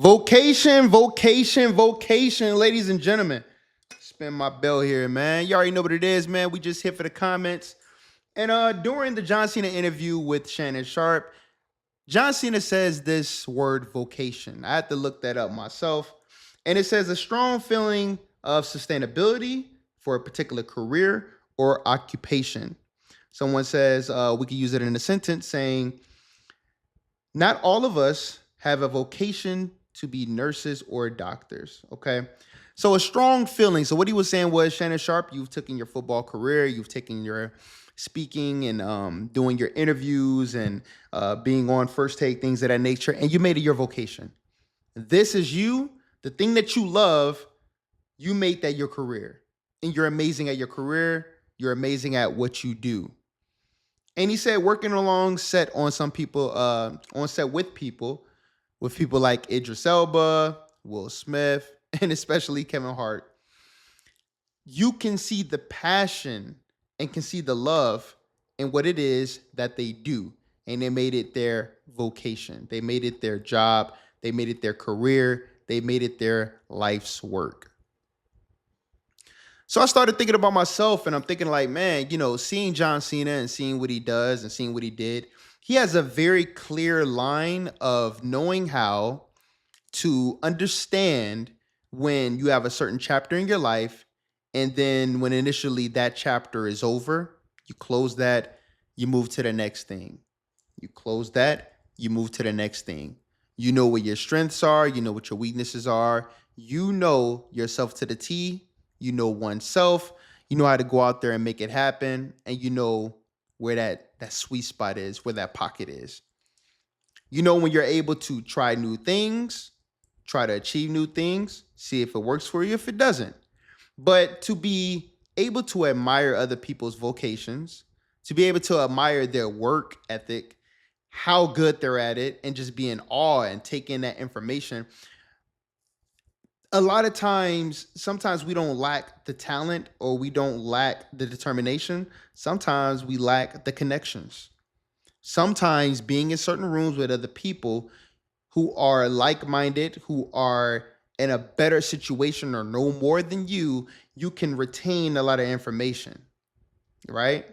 Vocation, ladies and gentlemen. Spin my bell here, man. You already know what it is, man. We just hit for the comments. And during the John Cena interview with Shannon Sharp, John Cena says this word vocation. I had to look that up myself. And it says a strong feeling of sustainability for a particular career or occupation. Someone says we could use it in a sentence saying, not all of us have a vocation to be nurses or doctors. Okay. So a strong feeling. So what he was saying was, Shannon Sharp, you've taken your football career, you've taken your speaking and doing your interviews and being on First Take, things of that nature, and you made it your vocation. This is you, the thing that you love, you made that your career. And you're amazing at your career. You're amazing at what you do. And he said working along set on some people, on set with people like Idris Elba, Will Smith, and especially Kevin Hart, you can see the passion and can see the love in what it is that they do. And they made it their vocation. They made it their job. They made it their career. They made it their life's work. So I started thinking about myself, and I'm thinking like, man, seeing John Cena and seeing what he does and seeing what he did, he has a very clear line of knowing how to understand when you have a certain chapter in your life, and then when initially that chapter is over, you close that, you move to the next thing. You close that, you move to the next thing. You know what your strengths are, you know what your weaknesses are, you know yourself to the T. You know oneself, you know how to go out there and make it happen, and you know where that sweet spot is, where that pocket is. You know when you're able to try new things, try to achieve new things, see if it works for you, if it doesn't. But to be able to admire other people's vocations, to be able to admire their work ethic, how good they're at it, and just be in awe and take in that information. A lot of times, sometimes we don't lack the talent or we don't lack the determination. Sometimes we lack the connections. Sometimes being in certain rooms with other people who are like-minded, who are in a better situation or know more than you can retain a lot of information, right?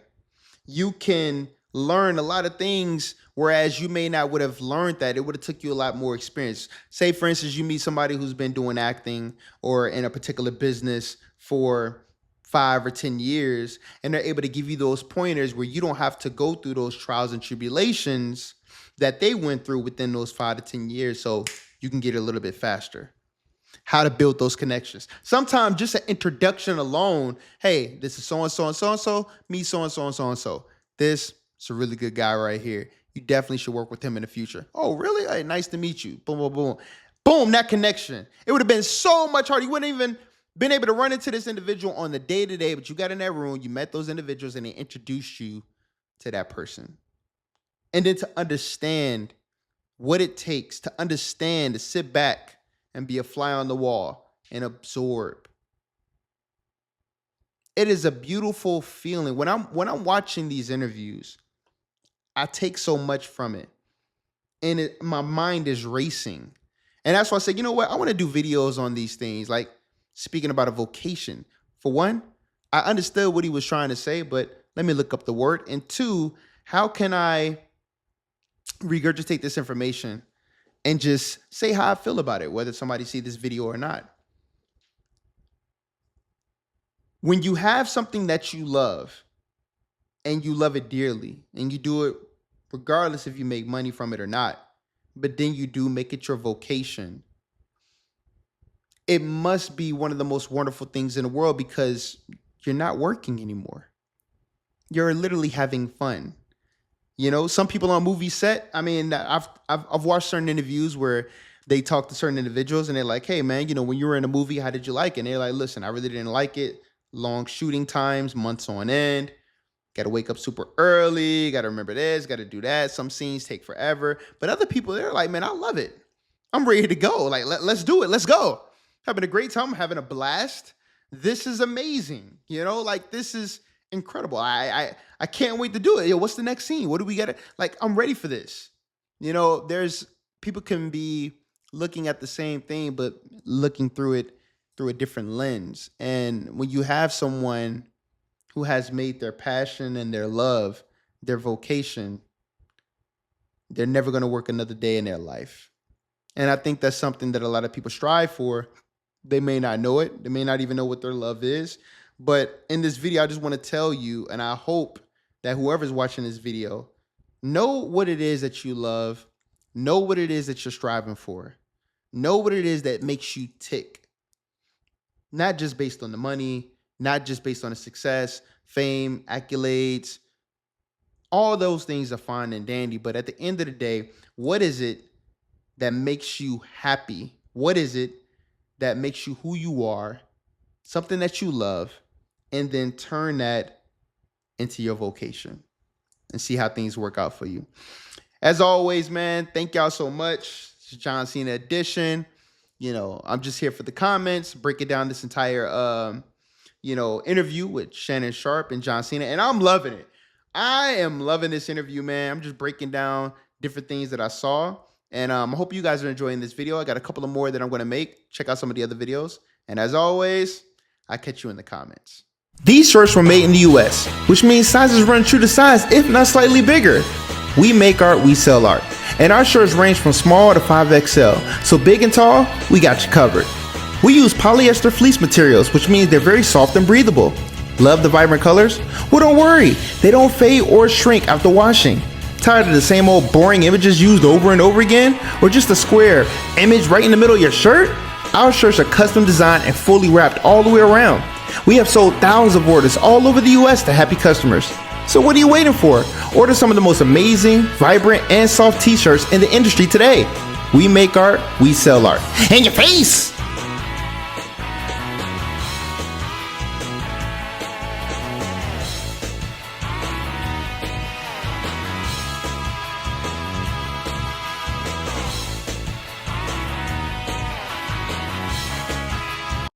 You can learn a lot of things, whereas you may not would have learned that. It would have took you a lot more experience. Say, for instance, you meet somebody who's been doing acting or in a particular business for 5 or 10 years, and they're able to give you those pointers where you don't have to go through those trials and tribulations that they went through within those 5 to 10 years, so you can get it a little bit faster. How to build those connections. Sometimes just an introduction alone, hey, this is so-and-so and so-and-so, me so-and-so and so-and-so. This is a really good guy right here. You definitely should work with him in the future. Oh, really? Hey, nice to meet you. Boom, boom, boom. Boom, that connection. It would have been so much harder. You wouldn't even been able to run into this individual on the day-to-day, but you got in that room, you met those individuals, and they introduced you to that person. And then to understand what it takes, to understand, to sit back and be a fly on the wall and absorb. It is a beautiful feeling. When I'm watching these interviews, I take so much from it. And my mind is racing. And that's why I said, you know what? I want to do videos on these things, like speaking about a vocation. For one, I understood what he was trying to say, but let me look up the word. And two, how can I regurgitate this information and just say how I feel about it, whether somebody see this video or not? When you have something that you love and you love it dearly and you do it regardless if you make money from it or not, but then you do make it your vocation, it must be one of the most wonderful things in the world because you're not working anymore. You're literally having fun. Some people on movie set, I mean, I've watched certain interviews where they talk to certain individuals and they're like, hey, man, when you were in a movie, how did you like it? And they're like, listen, I really didn't like it. Long shooting times, months on end. Got to wake up super early. Got to remember this, got to do that. Some scenes take forever. But other people, they're like, man, I love it. I'm ready to go. Like, let's do it. Let's go. Having a great time, having a blast. This is amazing. This is incredible. I can't wait to do it. Yo, what's the next scene? What do we got? Like, I'm ready for this. There's people can be looking at the same thing, but looking through it through a different lens. And when you have someone who has made their passion and their love their vocation, they're never going to work another day in their life. And I think that's something that a lot of people strive for. They may not know it. They may not even know what their love is. But in this video, I just want to tell you, and I hope that whoever's watching this video, know what it is that you love. Know what it is that you're striving for. Know what it is that makes you tick. Not just based on the money, not just based on the success, fame, accolades. All those things are fine and dandy. But at the end of the day, what is it that makes you happy? What is it that makes you who you are? Something that you love, and then turn that into your vocation and see how things work out for you. As always, man, thank y'all so much. It's John Cena edition. I'm just here for the comments, breaking down this entire, interview with Shannon Sharpe and John Cena, and I'm loving it. I am loving this interview, man. I'm just breaking down different things that I saw, and I hope you guys are enjoying this video. I got a couple of more that I'm going to make. Check out some of the other videos, and as always, I'll catch you in the comments. These shirts were made in the US, which means sizes run true to size, if not slightly bigger. We make art, we sell art. And our shirts range from small to 5XL. So big and tall, we got you covered. We use polyester fleece materials, which means they're very soft and breathable. Love the vibrant colors? Well, don't worry, they don't fade or shrink after washing. Tired of the same old boring images used over and over again? Or just a square image right in the middle of your shirt? Our shirts are custom designed and fully wrapped all the way around. We have sold thousands of orders all over the US to happy customers. So what are you waiting for? Order some of the most amazing, vibrant, and soft t-shirts in the industry today. We make art, we sell art. In your face!